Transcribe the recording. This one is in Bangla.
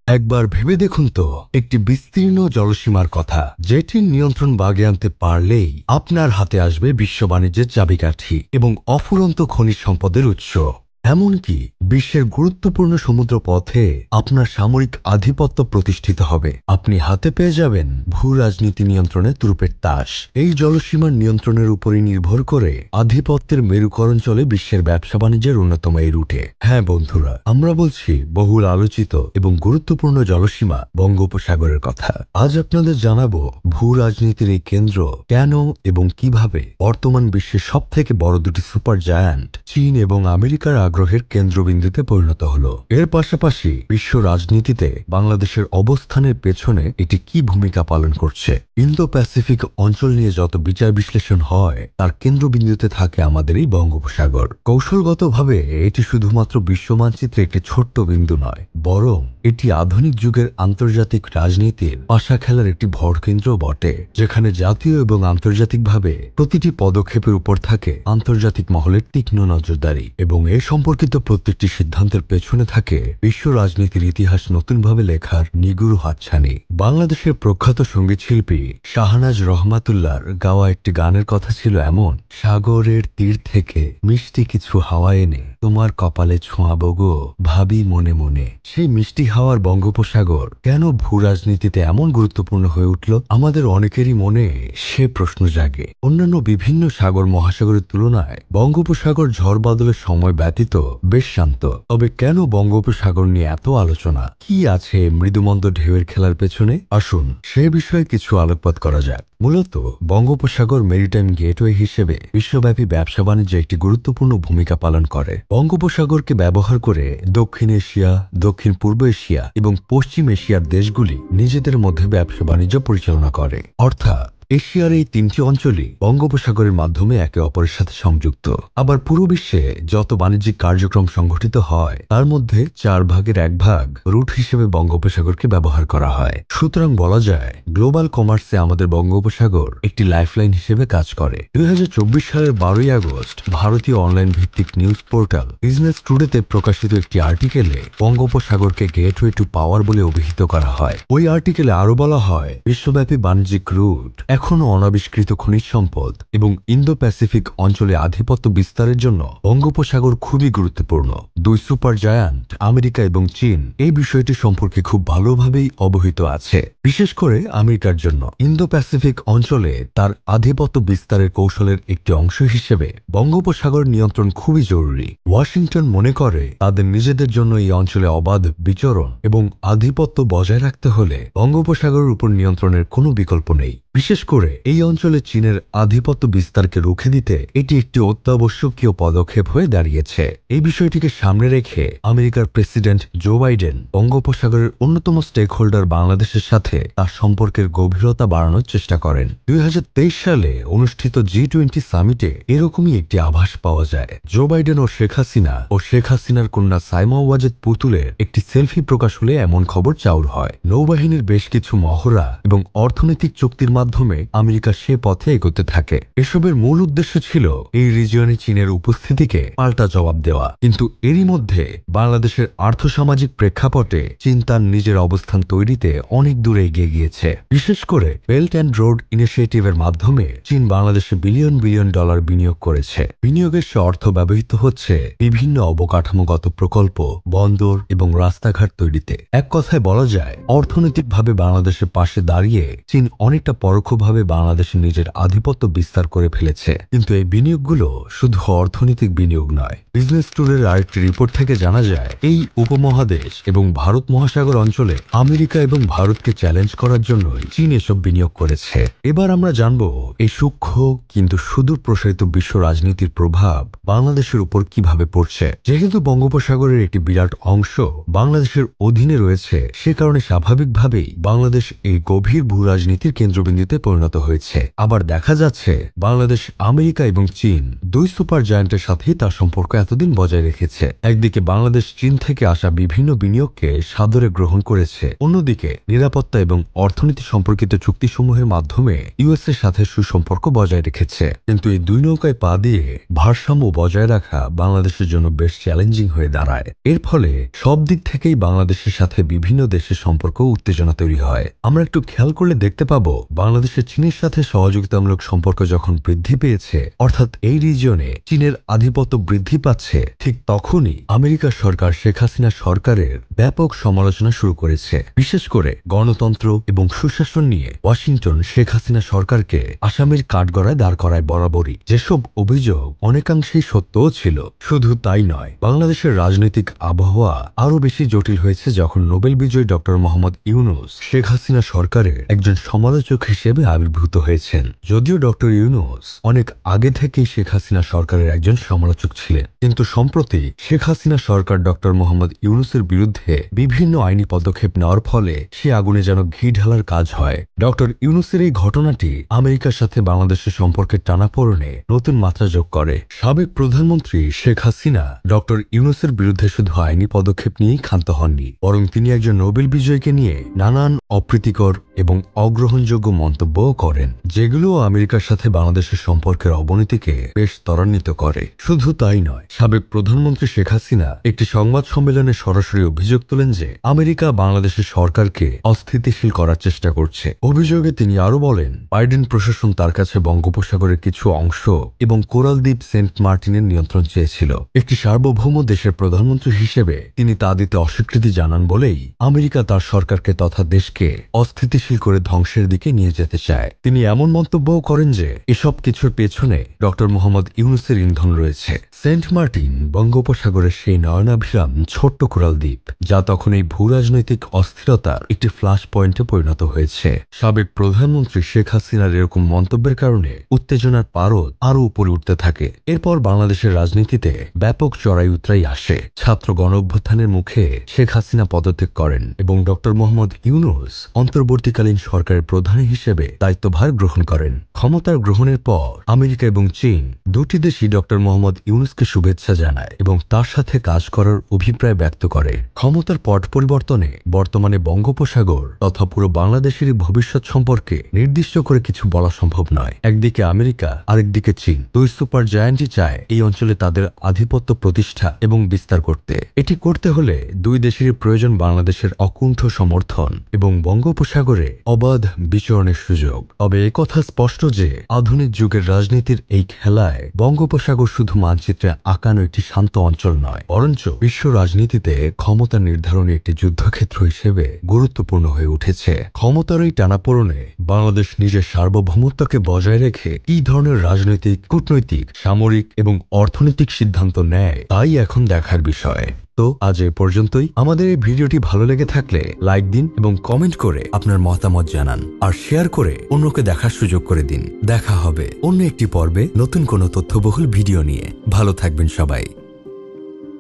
একবার ভেবে দেখুন তো, একটি বিস্তীর্ণ জলসীমার কথা, যেটির নিয়ন্ত্রণ বাগে আনতে পারলেই আপনার হাতে আসবে বিশ্ব বাণিজ্যের চাবিকাঠি এবং অফুরন্ত খনিজ সম্পদের উৎস। এমনকি বিশ্বের গুরুত্বপূর্ণ সমুদ্র পথে আপনার সামরিক আধিপত্য প্রতিষ্ঠিত হবে। আপনি হাতে পেয়ে যাবেন ভূ রাজনীতি নিয়ন্ত্রণের তুরুপের তাস। এই জলসীমার নিয়ন্ত্রণের উপরই নির্ভর করে আধিপত্যের মেরুকরণ চলে বিশ্বের ব্যবসা বাণিজ্যের অন্যতম এই রুটে। হ্যাঁ বন্ধুরা, আমরা বলছি বহুল আলোচিত এবং গুরুত্বপূর্ণ জলসীমা বঙ্গোপসাগরের কথা। আজ আপনাদের জানাবো ভূ রাজনীতির এই কেন্দ্র কেন এবং কিভাবে বর্তমান বিশ্বের সব থেকে বড় দুটি সুপার জায়ান্ট চীন এবং আমেরিকার আগ্রহের কেন্দ্রবিন্দুতে পরিণত হলো। এর পাশাপাশি বিশ্ব রাজনীতিতে বাংলাদেশের অবস্থানের পেছনে এটি কি ভূমিকা পালন করছে। ইন্দো প্যাসিফিক অঞ্চল নিয়ে যত বিচার বিশ্লেষণ হয়, তার কেন্দ্রবিন্দুতে থাকে আমাদের এই বঙ্গোপসাগর। কৌশলগতভাবে এটি শুধুমাত্র বিশ্ব মানচিত্রে একটি ছোট্ট বিন্দু নয়, বরং এটি আধুনিক যুগের আন্তর্জাতিক রাজনীতির পাশা খেলার একটি ভরকেন্দ্র বটে, যেখানে জাতীয় এবং আন্তর্জাতিকভাবে প্রতিটি পদক্ষেপের উপর থাকে আন্তর্জাতিক মহলের তীক্ষ্ণ নজরদারি, এবং এ সম্পর্কিত প্রত্যেকটি সিদ্ধান্তের পেছনে থাকে বিশ্ব রাজনীতির ইতিহাস নতুনভাবে লেখার নিগুড় হাতছানি। বাংলাদেশের প্রখ্যাত সঙ্গীতশিল্পী শাহনাজ রহমাতুল্লাহর গাওয়া একটি গানের কথা ছিল এমন: সাগরের তীর থেকে মিষ্টি কিছু হাওয়া এনে তোমার কপালে ছোঁয়াবো গো, ভাবি মনে মনে। সেই মিষ্টি হাওয়ার বঙ্গোপসাগর কেন ভূ রাজনীতিতে এমন গুরুত্বপূর্ণ হয়ে উঠল, আমাদের অনেকেরই মনে সে প্রশ্ন জাগে। অন্যান্য বিভিন্ন সাগর মহাসাগরের তুলনায় বঙ্গোপসাগর ঝড় বাদলের সময় ব্যতীত বেশ শান্ত। তবে কেন বঙ্গোপসাগর নিয়ে এত আলোচনা? কি আছে মৃদুমন্দ ঢেউয়ের খেলার পেছনে? আসুন সে বিষয়ে কিছু আলোকপাত করা যাক। মূলত বঙ্গোপসাগর মেরিটাইম গেটওয়ে হিসেবে বিশ্বব্যাপী ব্যবসা বাণিজ্যে একটি গুরুত্বপূর্ণ ভূমিকা পালন করে। বঙ্গোপসাগরকে ব্যবহার করে দক্ষিণ এশিয়া, দক্ষিণ পূর্ব এশিয়া এবং পশ্চিম এশিয়ার দেশগুলি নিজেদের মধ্যে ব্যবসা বাণিজ্য পরিচালনা করে। অর্থাৎ এশিয়ার এই তিনটি অঞ্চলই বঙ্গোপসাগরের মাধ্যমে একে অপরের সাথে সংযুক্ত। আবার পুরো বিশ্বে যত বাণিজ্যিক কার্যক্রম সংঘটিত হয়, তার মধ্যে 1/4 রুট হিসেবে বঙ্গোপসাগরকে ব্যবহার করা হয়। সুতরাং বলা যায়, গ্লোবাল কমার্সে আমাদের বঙ্গোপসাগর একটি লাইফলাইন হিসেবে কাজ করে। 2024 সালের 12ই আগস্ট ভারতীয় অনলাইন ভিত্তিক নিউজ পোর্টাল বিজনেস টুডেতে প্রকাশিত একটি আর্টিকেলে বঙ্গোপসাগরকে গেটওয়ে টু পাওয়ার বলে অভিহিত করা হয়। ওই আর্টিকেলে আরো বলা হয়, বিশ্বব্যাপী বাণিজ্যিক রুট, এখনো অনাবিষ্কৃত খনিজ সম্পদ এবং ইন্দো প্যাসিফিক অঞ্চলে আধিপত্য বিস্তারের জন্য বঙ্গোপসাগর খুবই গুরুত্বপূর্ণ। দুই সুপার জায়ান্ট আমেরিকা এবং চীন এই বিষয়টি সম্পর্কে খুব ভালোভাবেই অবহিত আছে। বিশেষ করে আমেরিকার জন্য ইন্দো প্যাসিফিক অঞ্চলে তার আধিপত্য বিস্তারের কৌশলের একটি অংশ হিসেবে বঙ্গোপসাগর নিয়ন্ত্রণ খুবই জরুরি। ওয়াশিংটন মনে করে তাদের নিজেদের জন্য এই অঞ্চলে অবাধ বিচরণ এবং আধিপত্য বজায় রাখতে হলে বঙ্গোপসাগরের উপর নিয়ন্ত্রণের কোনো বিকল্প নেই। বিশেষ করে এই অঞ্চলে চীনের আধিপত্য বিস্তারকে রুখে দিতে এটি একটি অত্যাবশ্যকীয় পদক্ষেপ হয়ে দাঁড়িয়েছে। এই বিষয়টিকে সামনে রেখে আমেরিকার প্রেসিডেন্ট জো বাইডেন বঙ্গোপসাগরের অন্যতম স্টেক হোল্ডার বাংলাদেশের সাথে তার সম্পর্কের গভীরতা বাড়ানোর চেষ্টা করেন। 2023 সালে অনুষ্ঠিত G20 সামিটে এরকমই একটি আভাস পাওয়া যায়। জো বাইডেন ও শেখ হাসিনার কন্যা সাইমা ওয়াজেদ পুতুলের একটি সেলফি প্রকাশ হলে এমন খবর চাউর হয়। নৌবাহিনীর বেশ কিছু মহড়া এবং অর্থনৈতিক চুক্তির মাধ্যমে আমেরিকা সে পথে এগোতে থাকে। এসবের মূল উদ্দেশ্য ছিল এই রিজিয়নে চীনের উপস্থিতিকে পাল্টা জবাব দেওয়া। কিন্তু এরই মধ্যে বাংলাদেশের আর্থসামাজিক প্রেক্ষাপটে চীন তার নিজের অবস্থান তৈরিতে অনেক দূরে এগিয়ে গিয়েছে। বিশেষ করে বেল্ট অ্যান্ড রোড ইনিশিয়েটিভের মাধ্যমে চীন বাংলাদেশে বিলিয়ন বিলিয়ন ডলার বিনিয়োগ করেছে। বিনিয়োগের সে অর্থ ব্যবহৃত হচ্ছে বিভিন্ন অবকাঠামোগত প্রকল্প, বন্দর এবং রাস্তাঘাট তৈরিতে। এক কথায় বলা যায়, অর্থনৈতিকভাবে বাংলাদেশের পাশে দাঁড়িয়ে চীন অনেকটা পরোক্ষভাবে বাংলাদেশের নিজের আধিপত্য বিস্তার করে ফেলেছে। কিন্তু এই বিনিয়োগগুলো শুধু অর্থনৈতিক বিনিয়োগ নয়। বিজনেস টুডের আরেকটি রিপোর্ট থেকে জানা যায়, এই উপমহাদেশ এবং ভারত মহাসাগর অঞ্চলে আমেরিকা এবং ভারতকে চ্যালেঞ্জ করার জন্যই চীন এসব বিনিয়োগ করেছে। এবার আমরা জানব এই সূক্ষ্ম কিন্তু সুদূর প্রসারিত বিশ্ব রাজনীতির প্রভাব বাংলাদেশের উপর কিভাবে পড়ছে। যেহেতু বঙ্গোপসাগরের একটি বিরাট অংশ বাংলাদেশের অধীনে রয়েছে, সে কারণে স্বাভাবিকভাবেই বাংলাদেশ এই গভীর ভূ রাজনীতির কেন্দ্রবিন্দু কেন্দ্রবিন্দুতে পরিণত হয়েছে। আবার দেখা যাচ্ছে বাংলাদেশ আমেরিকা এবং চীন দুই সুপার জায়ান্টের সাথেই তার সম্পর্ক এতদিন বজায় রেখেছে। একদিকে বাংলাদেশ চীন থেকে আসা বিভিন্ন বিনিয়োগকে সাদরে গ্রহণ করেছে, অন্যদিকে নিরাপত্তা এবং অর্থনীতি সম্পর্কিত চুক্তিসমূহের মাধ্যমে ইউএস এর সাথে সুসম্পর্ক বজায় রেখেছে। কিন্তু এই দুই নৌকায় পা দিয়ে ভারসাম্য বজায় রাখা বাংলাদেশের জন্য বেশ চ্যালেঞ্জিং হয়ে দাঁড়ায়। এর ফলে সব দিক থেকেই বাংলাদেশের সাথে বিভিন্ন দেশের সম্পর্ক উত্তেজনা তৈরি হয়। আমরা একটু খেয়াল করলে দেখতে পাবো বাংলাদেশের চীনের সাথে সহযোগিতামূলক সম্পর্ক যখন বৃদ্ধি পেয়েছে, অর্থাৎ এই রিজিয়নে চীনের আধিপত্য বৃদ্ধি পাচ্ছে, ঠিক তখনই আমেরিকার সরকার শেখ হাসিনা সরকারের ব্যাপক সমালোচনা শুরু করেছে। বিশেষ করে গণতন্ত্র এবং সুশাসন নিয়ে ওয়াশিংটন শেখ হাসিনা সরকারকে আসামির কাঠগড়ায় দাঁড় করায় বরাবরই। যেসব অভিযোগ অনেকাংশেই সত্যও ছিল। শুধু তাই নয়, বাংলাদেশের রাজনৈতিক আবহাওয়া আরো বেশি জটিল হয়েছে যখন নোবেল বিজয়ী ডক্টর মোহাম্মদ ইউনূস শেখ হাসিনা সরকারের একজন সমালোচক হিসেবে আবির্ভূত হয়েছেন। যদিও ডক্টর ইউনূস অনেক আগে থেকেই শেখ হাসিনা সরকারের একজন সমালোচক ছিলেন, কিন্তু সম্প্রতি শেখ হাসিনা সরকার ডক্টর মোহাম্মদ ইউনূসের বিরুদ্ধে বিভিন্ন আইনি পদক্ষেপ নেওয়ার ফলে সে আগুনে যেন ঘি ঢালার কাজ হয়। ডক্টর ইউনূসের এই ঘটনাটি আমেরিকার সাথে বাংলাদেশের সম্পর্কের টানাপোড়েনে নতুন মাত্রা যোগ করে। সাবেক প্রধানমন্ত্রী শেখ হাসিনা ডক্টর ইউনূসের বিরুদ্ধে শুধু আইনি পদক্ষেপ নিয়েই ক্ষান্ত হননি, বরং তিনি একজন নোবেল বিজয়ীকে নিয়ে নানান অপ্রীতিকর এবং অগ্রহণযোগ্য মন্তব্যও করেন, যেগুলো আমেরিকার সাথে বাংলাদেশের সম্পর্কের অবনতিকে বেশ ত্বরান্বিত করে। শুধু তাই নয়, সাবেক প্রধানমন্ত্রী শেখ হাসিনা একটি সংবাদ সম্মেলনে সরাসরি অভিযোগ তোলেন যে আমেরিকা বাংলাদেশের সরকারকে অস্থিতিশীল করার চেষ্টা করছে। অভিযোগে তিনি আরো বলেন, বাইডেন প্রশাসন তার কাছে বঙ্গোপসাগরের কিছু অংশ এবং কোরাল দ্বীপ সেন্ট মার্টিনের নিয়ন্ত্রণ চেয়েছিল। একটি সার্বভৌম দেশের প্রধানমন্ত্রী হিসেবে তিনি তা দিতে অস্বীকৃতি জানান বলেই আমেরিকা তার সরকারকে তথা দেশকে অস্থিতিশীল করে ধ্বংসের দিকে নিয়ে যেতে চায়। তিনি এমন মন্তব্যও করেন যে এসব কিছুর পেছনে ডক্টর মোহাম্মদ ইউনূসের ইন্ধন রয়েছে। সেন্ট মার্টিন বঙ্গোপসাগরের সেই নয়নাভিরাম ছোট্ট কোরাল দ্বীপ, যা তখন এই ভূরাজনৈতিক অস্থিরতার একটি ফ্ল্যাশ পয়েন্টে পরিণত হয়েছে। সাবেক প্রধানমন্ত্রী শেখ হাসিনার এরকম মন্তব্যের কারণে উত্তেজনার পারদ আরও উপরে উঠতে থাকে। এরপর বাংলাদেশের রাজনীতিতে ব্যাপক চড়াই উতরাই আসে। ছাত্র গণঅভ্যুত্থানের মুখে শেখ হাসিনা পদত্যাগ করেন এবং ডক্টর মোহাম্মদ ইউনূস অন্তর্বর্তীকালীন সরকারের প্রধান হিসেবে দায়িত্বভার গ্রহণ করেন। ক্ষমতার গ্রহণের পর আমেরিকা এবং চীন দুটি দেশই ডক্টর মোহাম্মদ ইউনূসকে শুভেচ্ছা জানায় এবং তার সাথে কাজ করার অভিপ্রায় ব্যক্ত করে। ক্ষমতার পট পরিবর্তনে বর্তমানে বঙ্গোপসাগর তথা পুরো বাংলাদেশের ভবিষ্যৎ সম্পর্কে নির্দিষ্ট করে কিছু বলা সম্ভব নয়। একদিকে আমেরিকা, আরেকদিকে চীন, দুই সুপার জায়ান্টই চায় এই অঞ্চলে তাদের আধিপত্য প্রতিষ্ঠা এবং বিস্তার করতে। এটি করতে হলে দুই দেশেরই প্রয়োজন বাংলাদেশের অকুণ্ঠ সমর্থন এবং বঙ্গোপসাগরে অবাধ বিচরণের সুযোগ। তবে একথা স্পষ্ট যে আধুনিক যুগের রাজনীতির এই খেলায় বঙ্গোপসাগর শুধু মানচিত্রে আঁকানো একটি শান্ত অঞ্চল নয়, বরঞ্চ বিশ্ব রাজনীতিতে ক্ষমতা নির্ধারণী একটি যুদ্ধক্ষেত্র হিসেবে গুরুত্বপূর্ণ হয়ে উঠেছে। ক্ষমতার এই টানাপোড়েনে বাংলাদেশ নিজের সার্বভৌমত্বকে বজায় রেখে কি ধরনের রাজনৈতিক, কূটনৈতিক, সামরিক এবং অর্থনৈতিক সিদ্ধান্ত নেয় তাই এখন দেখার বিষয়। তো আজ এ পর্যন্তই। আমাদের এই ভিডিওটি ভালো লেগে থাকলে লাইক দিন এবং কমেন্ট করে আপনার মতামত জানান, আর শেয়ার করে অন্যকে দেখার সুযোগ করে দিন। দেখা হবে অন্য একটি পর্বে নতুন কোনো তথ্যবহুল ভিডিও নিয়ে। ভালো থাকবেন সবাই।